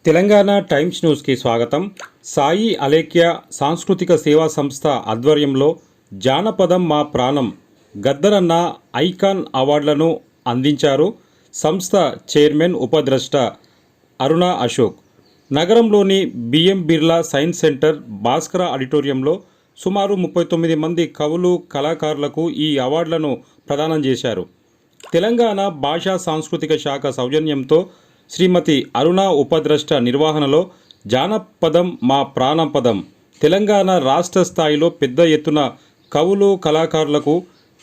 Telangana times న్యూస్కి స్వాగతం. సాయి అలేఖ్య సాంస్కృతిక సేవా సంస్థ ఆధ్వర్యంలో జానపదం మా ప్రాణం గద్దరన్న ఐకాన్ అవార్డులను అందించారు. సంస్థ చైర్మన్ ఉపద్రష్ట అరుణ అశోక్. నగరంలోని BM Birla science centre Bhaskara ఆడిటోరియంలో సుమారు 39 మంది కవులు కళాకారులకు ఈ అవార్డులను ప్రదానం చేశారు. తెలంగాణ భాషా సాంస్కృతిక శాఖ సౌజన్యంతో శ్రీమతి అరుణ ఉపద్రష్ట నిర్వహణలో జానపదం మా ప్రాణపదం తెలంగాణ రాష్ట్ర స్థాయిలో పెద్ద ఎత్తున కవులు కళాకారులకు,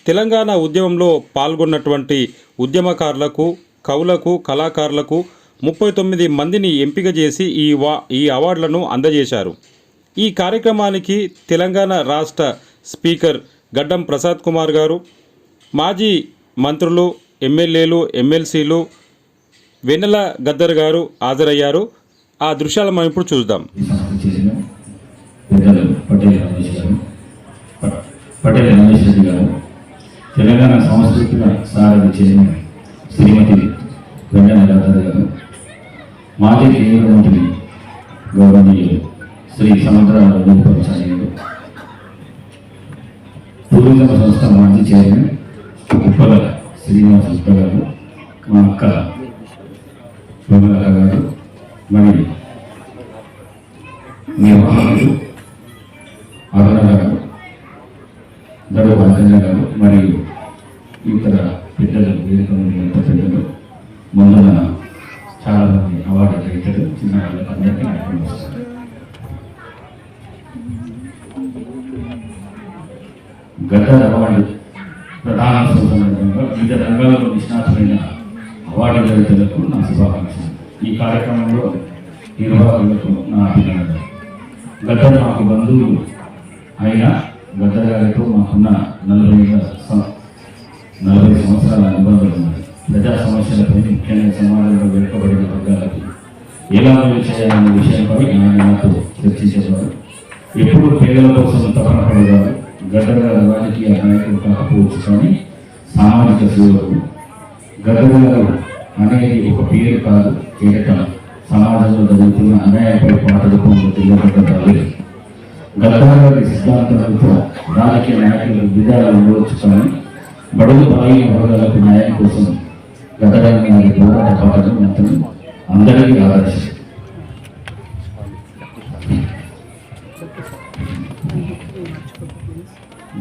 తెలంగాణ ఉద్యమంలో పాల్గొన్నటువంటి ఉద్యమకారులకు, కవులకు, కళాకారులకు 39 మందిని ఎంపిక చేసి ఈ అవార్డులను అందజేశారు. ఈ కార్యక్రమానికి తెలంగాణ రాష్ట్ర స్పీకర్ గడ్డం ప్రసాద్ కుమార్ గారు, మాజీ మంత్రులు, ఎమ్మెల్యేలు, ఎమ్మెల్సీలు వెన్నెల గద్దర్ గారు హాజరయ్యారు. ఆ దృశ్యాలు మనం ఇప్పుడు చూద్దాం. పటేల్ రమేష్ రెడ్డి గారు, తెలంగాణ సాంస్కృతిక సారథి చైర్మన్ శ్రీమతి వెన్నెల గద్దర్ గారు, మాజీ కేంద్ర మంత్రి గౌరవనీయులు శ్రీ సముద్ర రఘుపతిచార్యులు, టూరిజం సంస్థ మాజీ చైర్మన్ ఉప్పల శ్రీనివాస గారు, మా అక్క గారు, మరి నిర్వాహకులు అరుణ గారు, దడు రాజేంద్ర గారు, మరియు ఇతర పెద్దలు, వేదిక పెద్దలు, ముందున్న చాలా మంది అవార్డు గ్రహీతలు, చిన్న వాళ్ళకి అందరికీ నమస్కారం. గద్దర్ అవార్డు ప్రధాన సందర్భంగా వివిధ రంగాల్లో నిష్ణాతులైన అవార్డు గ్రహీతలకు నా శుభాకాంక్షలు. ఈ కార్యక్రమంలో నిర్వాహకులకు నా అభినందనలు. గద్దర్ మాకు బంధువులు అయినా గద్దర్ గారితో మాకున్న 40 సంవత్సరాల అనుబంధాలు ఉన్నాయి. ప్రజా సమస్యలపై, ముఖ్యంగా సమాజంలో వెనుకబడిన వర్గాలకు ఎలా మేలు చేయాలనే విషయంపై ఆయన నాతో చర్చించేవారు. ఎప్పుడు పేదల కోసం తపన పడేవారు. గద్దర్ గారు రాజకీయ నాయకులు కాకపోవచ్చు, కానీ సామాజిక సేవలు. గద్దర్ గారు అనేది ఒక పేరు కాదు, కేవలం సమాజంలో జరుగుతున్న అన్యాయంపై పాటలకుండా తెలియబడ్డారు. గద్దర్ గారి సిద్ధాంతాలతో రాజకీయ నాయకులకు విధాలు ఉండవచ్చు, కానీ బడుగు బలహీన వర్గాలకు న్యాయం కోసం గద్దర్ గారి పోరాట పాటలు మాత్రం అందరికీ ఆదర్శం.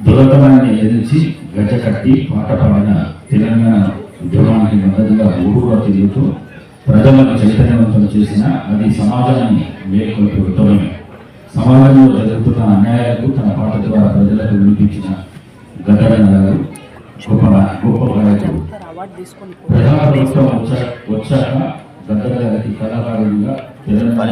దురదనాన్ని ఎదిరించి గజ్జ కట్టి పాట పాడిన తెలంగాణ ఉద్యమానికి మద్దతుగా ఊరుగా తిరుగుతూ ప్రజలను చైతన్యవంతం చేసిన అది సమాజాన్ని మేల్కొల్పే ఉత్తమమే. సమాజంలో జరుగుతున్న అన్యాయాలకు తన పాట ద్వారా ప్రజలకు వినిపించిన గద్దర్ గారు గొప్ప గాయకుడు. ప్రజాప్రభుత్వం వచ్చాక గద్దర్ గారికి కళాకారుడిగా తెలంగాణ